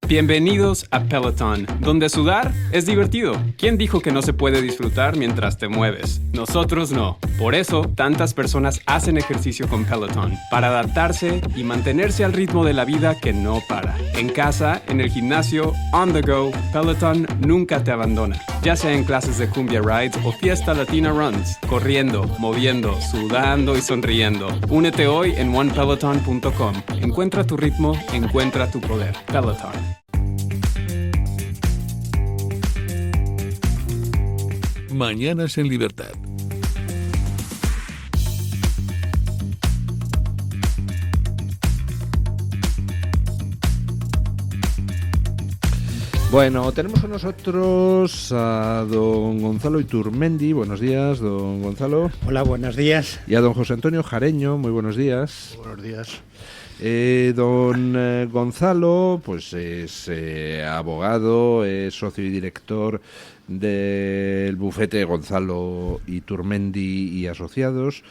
Bienvenidos a Peloton, donde sudar es divertido. ¿Quién dijo que no se puede disfrutar mientras te mueves? Nosotros no. Por eso, tantas personas hacen ejercicio con Peloton, para adaptarse y mantenerse al ritmo de la vida que no para. En casa, en el gimnasio, on the go, Peloton nunca te abandona. Ya sea en clases de cumbia rides o fiesta latina runs, corriendo, moviendo, sudando y sonriendo. Únete hoy en onepeloton.com. Encuentra tu ritmo, encuentra tu poder. Peloton. Mañanas en Libertad. Bueno, tenemos con nosotros a don Gonzalo Iturmendi. Buenos días, don Gonzalo. Hola, buenos días. Y a don José Antonio Jareño. Muy buenos días. Buenos días. Don Gonzalo, pues es abogado, es socio y director del bufete Gonzalo Iturmendi y Asociados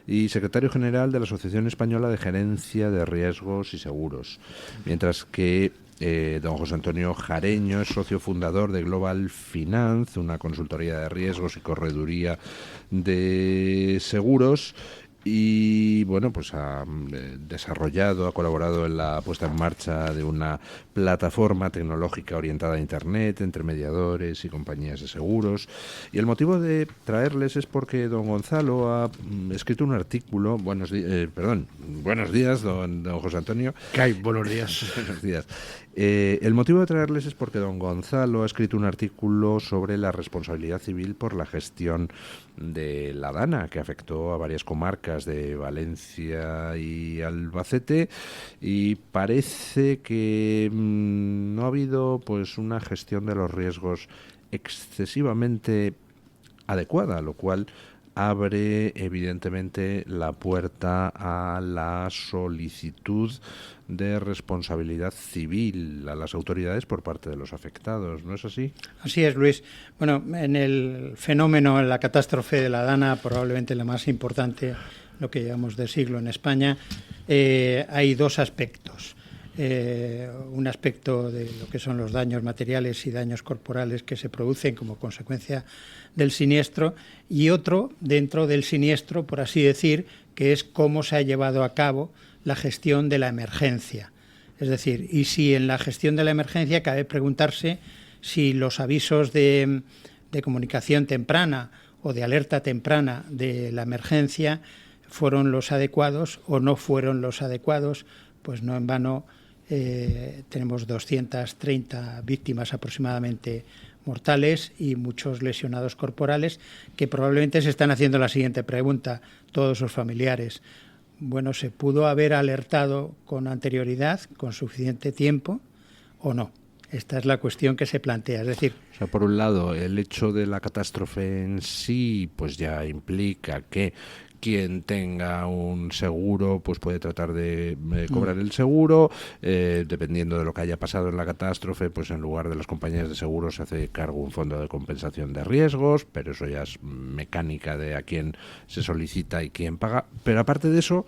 y secretario general de la Asociación Española de Gerencia de Riesgos y Seguros, mientras que don José Antonio Jareño es socio fundador de Global Finance, una consultoría de riesgos y correduría de seguros. Y bueno, pues ha desarrollado, ha colaborado en la puesta en marcha de una plataforma tecnológica orientada a Internet entre mediadores y compañías de seguros. Y el motivo de traerles es porque don Gonzalo ha escrito un artículo. Buenos días, don José Antonio. ¿Qué hay? Buenos días. Buenos días. El motivo de traerles es porque don Gonzalo ha escrito un artículo sobre la responsabilidad civil por la gestión de la Dana, que afectó a varias comarcas de Valencia y Albacete, y parece que no ha habido pues una gestión de los riesgos excesivamente adecuada, lo cual abre evidentemente la puerta a la solicitud de responsabilidad civil a las autoridades por parte de los afectados, ¿no es así? Así es, Luis. Bueno, en el fenómeno, en la catástrofe de la Dana, probablemente la más importante, lo que llevamos de siglo en España, hay dos aspectos. Un aspecto de lo que son los daños materiales y daños corporales que se producen como consecuencia del siniestro, y otro dentro del siniestro, por así decir, que es cómo se ha llevado a cabo la gestión de la emergencia. Es decir, y si en la gestión de la emergencia cabe preguntarse si los avisos de comunicación temprana o de alerta temprana de la emergencia fueron los adecuados o no fueron los adecuados. Pues no en vano tenemos 230 víctimas aproximadamente mortales y muchos lesionados corporales, que probablemente se están haciendo la siguiente pregunta, todos sus familiares. Bueno, ¿se pudo haber alertado con anterioridad, con suficiente tiempo o no? Esta es la cuestión que se plantea. Es decir, o sea, por un lado, el hecho de la catástrofe en sí pues ya implica que quien tenga un seguro pues puede tratar de cobrar el seguro, dependiendo de lo que haya pasado en la catástrofe, pues en lugar de las compañías de seguros se hace cargo un fondo de compensación de riesgos, pero eso ya es mecánica de a quién se solicita y quién paga. Pero aparte de eso,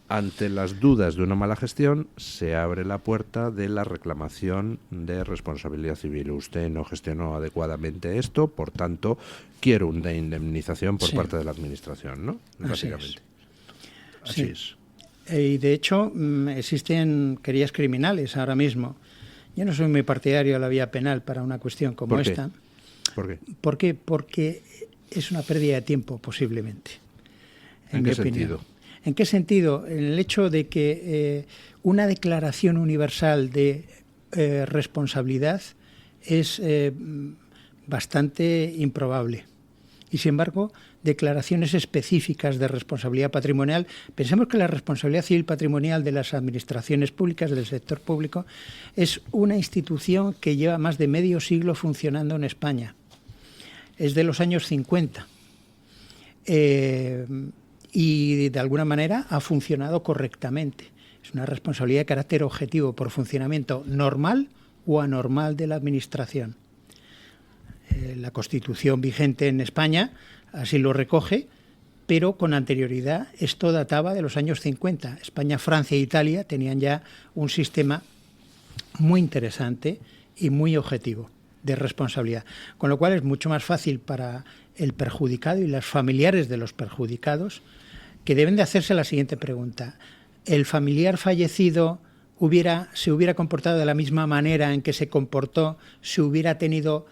ante las dudas de una mala gestión, se abre la puerta de la reclamación de responsabilidad civil. Usted no gestionó adecuadamente esto, por tanto, quiero una indemnización por parte de la Administración, ¿no? Básicamente. Así es. Y de hecho, existen querellas criminales ahora mismo. Yo no soy muy partidario de la vía penal para una cuestión como esta. ¿Por qué? ¿Por qué? Porque es una pérdida de tiempo, posiblemente. ¿En qué sentido? ¿En qué sentido? En el hecho de que una declaración universal de responsabilidad es bastante improbable. Y, sin embargo, declaraciones específicas de responsabilidad patrimonial. Pensemos que la responsabilidad civil patrimonial de las administraciones públicas, del sector público, es una institución que lleva más de medio siglo funcionando en España. Es de los años 50. Y de alguna manera ha funcionado correctamente. Es una responsabilidad de carácter objetivo por funcionamiento normal o anormal de la Administración. La Constitución vigente en España así lo recoge, pero con anterioridad esto databa de los años 50. España, Francia e Italia tenían ya un sistema muy interesante y muy objetivo de responsabilidad, con lo cual es mucho más fácil para el perjudicado y los familiares de los perjudicados, que deben de hacerse la siguiente pregunta: ¿el familiar fallecido se hubiera comportado de la misma manera en que se comportó si hubiera tenido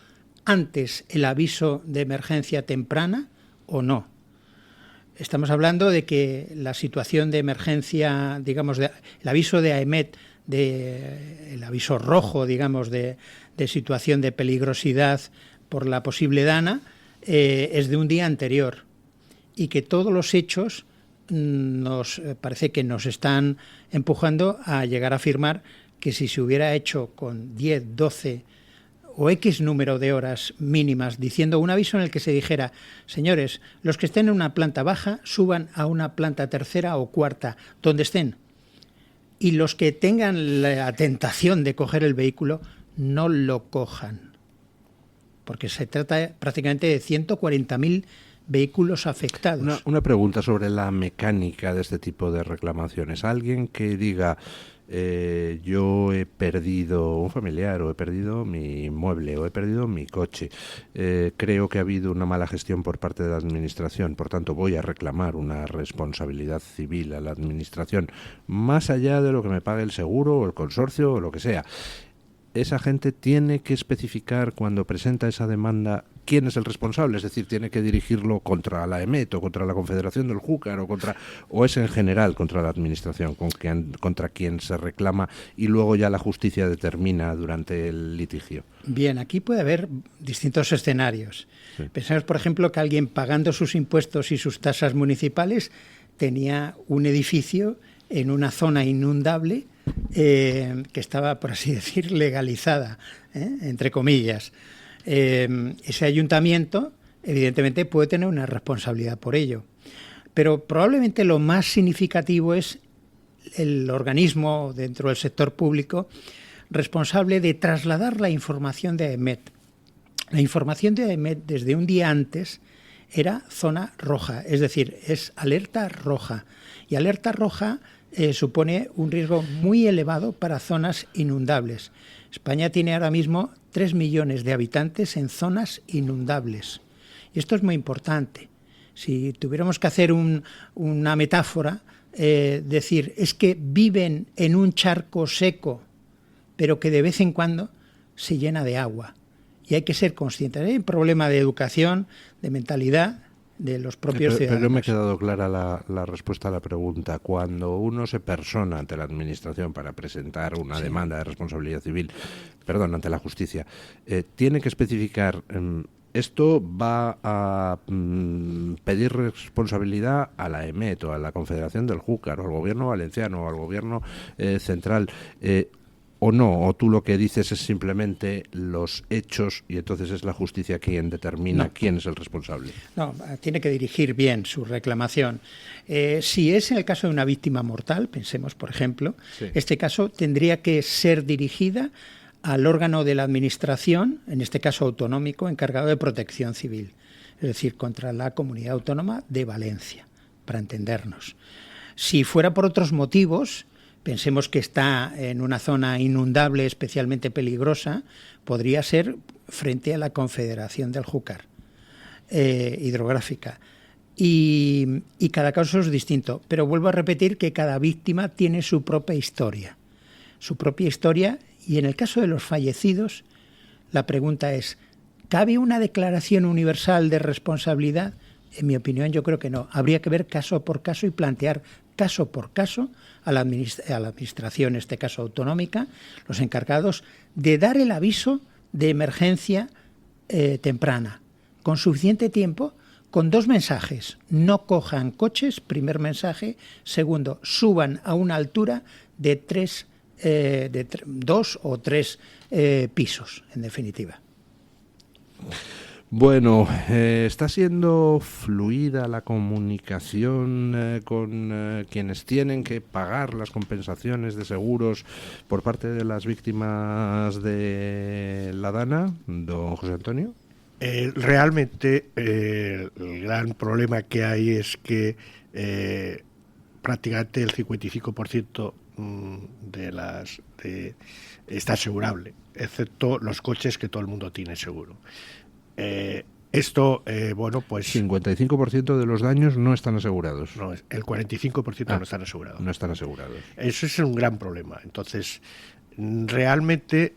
antes el aviso de emergencia temprana o no? Estamos hablando de que la situación de emergencia, digamos, el aviso de AEMET, el aviso rojo, digamos, de situación de peligrosidad por la posible dana, es de un día anterior, y que todos los hechos nos parece que nos están empujando a llegar a afirmar que si se hubiera hecho con 10, 12 o X número de horas mínimas, diciendo un aviso en el que se dijera: señores, los que estén en una planta baja suban a una planta tercera o cuarta, donde estén, y los que tengan la tentación de coger el vehículo no lo cojan, porque se trata prácticamente de 140.000 vehículos afectados. Una pregunta sobre la mecánica de este tipo de reclamaciones. Alguien que diga: yo he perdido un familiar, o he perdido mi inmueble, o he perdido mi coche, creo que ha habido una mala gestión por parte de la administración, por tanto voy a reclamar una responsabilidad civil a la administración, más allá de lo que me pague el seguro o el consorcio o lo que sea. Esa gente tiene que especificar cuando presenta esa demanda quién es el responsable, es decir, tiene que dirigirlo contra la AEMET o contra la Confederación del Júcar o es en general contra la administración contra quien se reclama, y luego ya la justicia determina durante el litigio. Bien, aquí puede haber distintos escenarios. Sí. Pensamos, por ejemplo, que alguien pagando sus impuestos y sus tasas municipales tenía un edificio en una zona inundable que estaba, por así decir, legalizada, entre comillas. Ese ayuntamiento, evidentemente, puede tener una responsabilidad por ello. Pero probablemente lo más significativo es el organismo dentro del sector público responsable de trasladar la información de AEMET. La información de AEMET desde un día antes era zona roja, es decir, es alerta roja. Y alerta roja supone un riesgo muy elevado para zonas inundables. España tiene ahora mismo 3 millones de habitantes en zonas inundables. Y esto es muy importante. Si tuviéramos que hacer una metáfora, decir, es que viven en un charco seco, pero que de vez en cuando se llena de agua. Y hay que ser conscientes. Hay un problema de educación, de mentalidad de los propios ciudadanos. Pero me ha quedado clara la respuesta a la pregunta. Cuando uno se persona ante la administración para presentar una demanda de responsabilidad civil, ante la justicia, tiene que especificar: esto va a pedir responsabilidad a la AEMET o a la Confederación del Júcar o al gobierno valenciano o al gobierno central, o no, o tú lo que dices es simplemente los hechos y entonces es la justicia quien determina quién es el responsable. No, tiene que dirigir bien su reclamación. Si es en el caso de una víctima mortal, pensemos, por ejemplo, este caso tendría que ser dirigida al órgano de la administración, en este caso autonómico, encargado de protección civil, es decir, contra la Comunidad Autónoma de Valencia, para entendernos. Si fuera por otros motivos, pensemos que está en una zona inundable especialmente peligrosa, podría ser frente a la Confederación del Júcar hidrográfica. Y cada caso es distinto, pero vuelvo a repetir que cada víctima tiene su propia historia. Y en el caso de los fallecidos, la pregunta es: ¿cabe una declaración universal de responsabilidad? En mi opinión, yo creo que no. Habría que ver caso por caso y plantear caso por caso a la administración, en este caso autonómica, los encargados de dar el aviso de emergencia temprana, con suficiente tiempo, con 2 mensajes: no cojan coches, primer mensaje; segundo, suban a una altura de 2 o 3 pisos, en definitiva. Bueno, ¿está siendo fluida la comunicación con quienes tienen que pagar las compensaciones de seguros por parte de las víctimas de la dana, don José Antonio? Realmente el gran problema que hay es que prácticamente el 55% está asegurable, excepto los coches que todo el mundo tiene seguro. Esto, bueno, pues... 55% de los daños no están asegurados. No, el 45% no están asegurados. No están asegurados. Eso es un gran problema. Entonces, realmente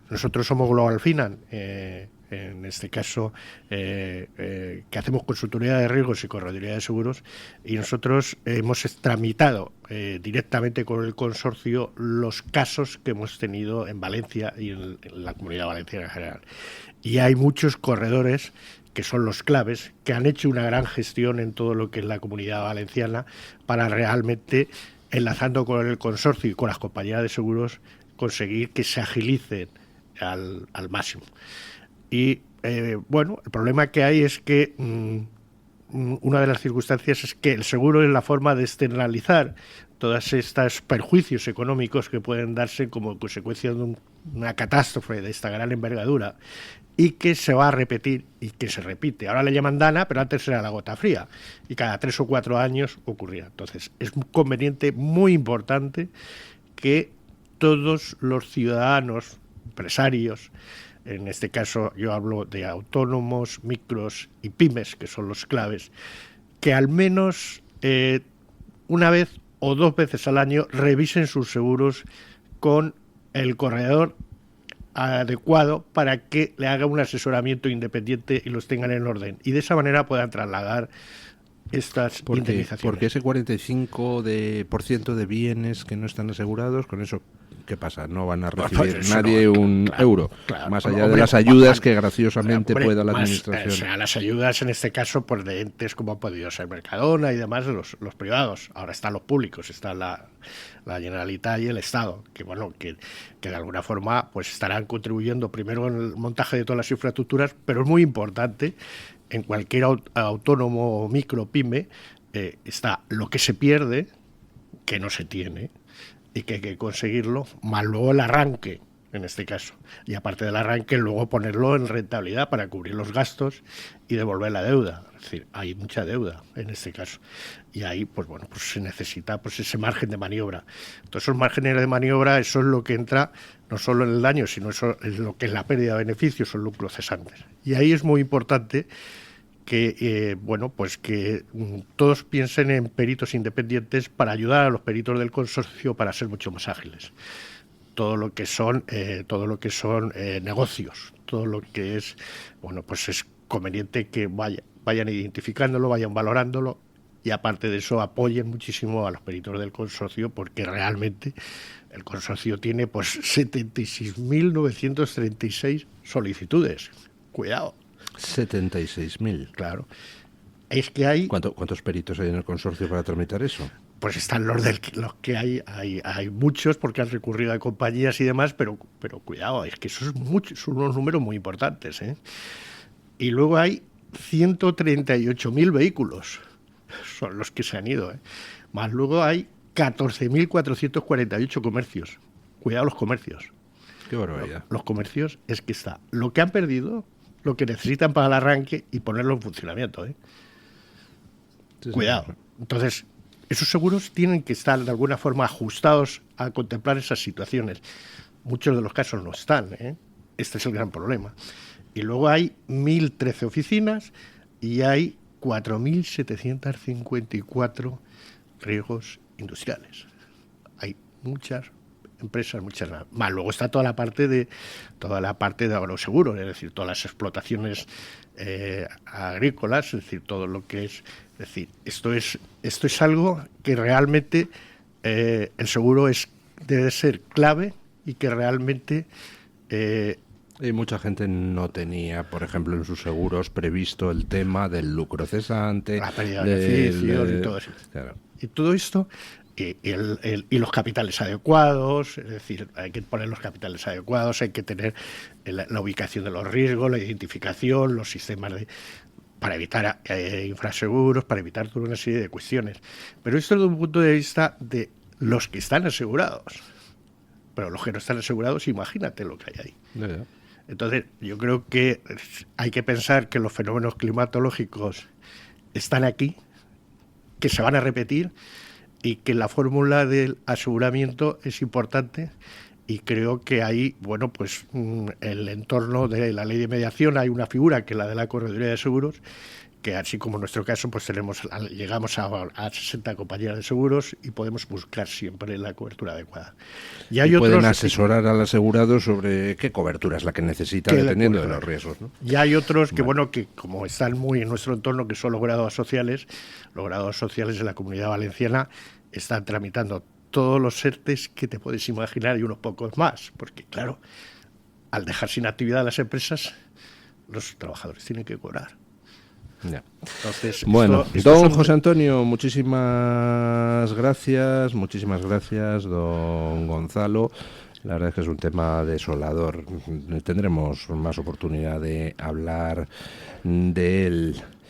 nosotros somos Global Finance, en este caso, que hacemos consultoría de riesgos y correduría de seguros, y nosotros hemos tramitado directamente con el consorcio los casos que hemos tenido en Valencia y en la Comunidad Valenciana en general. Y hay muchos corredores que son los claves, que han hecho una gran gestión en todo lo que es la Comunidad Valenciana para realmente, enlazando con el consorcio y con las compañías de seguros, conseguir que se agilicen al máximo. Y bueno, el problema que hay es que una de las circunstancias es que el seguro es la forma de externalizar todos estos perjuicios económicos que pueden darse como consecuencia de una catástrofe de esta gran envergadura y que se va a repetir y que se repite. Ahora le llaman Dana, pero antes era la gota fría y cada 3 o 4 años ocurría. Entonces es un conveniente muy importante que todos los ciudadanos, empresarios, en este caso yo hablo de autónomos, micros y pymes, que son los claves, que al menos una vez o 2 veces al año revisen sus seguros con el corredor adecuado para que le haga un asesoramiento independiente y los tengan en orden. Y de esa manera puedan trasladar estas indemnizaciones. Porque ese 45% de bienes que no están asegurados, con eso, ¿qué pasa? No van a recibir nadie un euro, más allá de las ayudas que graciosamente pueda la administración. O sea, las ayudas en este caso por de entes como ha podido ser Mercadona y demás, los privados. Ahora están los públicos, está la Generalitat y el Estado, que bueno, que de alguna forma pues estarán contribuyendo primero en el montaje de todas las infraestructuras, pero es muy importante en cualquier autónomo o micro pyme está lo que se pierde, que no se tiene, y que hay que conseguirlo, más luego el arranque, en este caso. Y aparte del arranque, luego ponerlo en rentabilidad para cubrir los gastos y devolver la deuda. Es decir, hay mucha deuda en este caso. Y ahí, pues bueno, pues se necesita pues ese margen de maniobra. Entonces, esos márgenes de maniobra, eso es lo que entra no solo en el daño, sino eso es lo que es la pérdida de beneficios, son lucros cesantes. Y ahí es muy importante que bueno, pues que todos piensen en peritos independientes para ayudar a los peritos del consorcio para ser mucho más ágiles. Todo lo que son negocios, todo lo que es, bueno, pues es conveniente que vayan identificándolo, vayan valorándolo y aparte de eso apoyen muchísimo a los peritos del consorcio porque realmente el consorcio tiene pues 76.936 solicitudes. Cuidado. 76.000. Claro. Es que hay... ¿Cuántos peritos hay en el consorcio para tramitar eso? Pues están los que hay muchos porque han recurrido a compañías y demás, pero cuidado, es que eso es son unos números muy importantes, ¿eh? Y luego hay 138.000 vehículos, son los que se han ido, ¿eh? Más luego hay 14.448 comercios. Cuidado los comercios. Qué barbaridad. Los comercios es que está lo que han perdido, lo que necesitan para el arranque y ponerlo en funcionamiento, ¿eh? Sí, cuidado. Sí. Entonces, esos seguros tienen que estar de alguna forma ajustados a contemplar esas situaciones. Muchos de los casos no están, ¿eh? Este es el gran problema. Y luego hay 1.013 oficinas y hay 4.754 riesgos industriales. Hay muchas empresas, muchas más. Luego está toda la parte de agroseguros, es decir, todas las explotaciones agrícolas, es decir, todo lo que es decir, esto es algo que realmente el seguro debe ser clave y que realmente y mucha gente no tenía, por ejemplo, en sus seguros previsto el tema del lucro cesante, la pérdida de beneficios y todo eso. Claro. Y todo esto y los capitales adecuados, es decir, hay que poner los capitales adecuados, hay que tener la ubicación de los riesgos, la identificación, los sistemas para evitar infraseguros, para evitar toda una serie de cuestiones. Pero esto desde un punto de vista de los que están asegurados. Pero los que no están asegurados, imagínate lo que hay ahí. Yeah. Entonces, yo creo que hay que pensar que los fenómenos climatológicos están aquí, que se van a repetir y que la fórmula del aseguramiento es importante. Y creo que ahí, bueno, pues el entorno de la ley de mediación hay una figura que es la de la Correduría de Seguros, que así como en nuestro caso, pues llegamos a 60 compañías de seguros y podemos buscar siempre la cobertura adecuada. Y pueden asesorar al asegurado sobre qué cobertura es la que necesita dependiendo de los riesgos, ¿no? Y hay otros que, bueno, que como están muy en nuestro entorno, que son los graduados sociales de la Comunidad Valenciana están tramitando todos los ERTEs que te puedes imaginar y unos pocos más, porque claro, al dejar sin actividad a las empresas, los trabajadores tienen que cobrar. Ya. Entonces, bueno, don José Antonio, muchísimas gracias, don Gonzalo. La verdad es que es un tema desolador. Tendremos más oportunidad de hablar de él.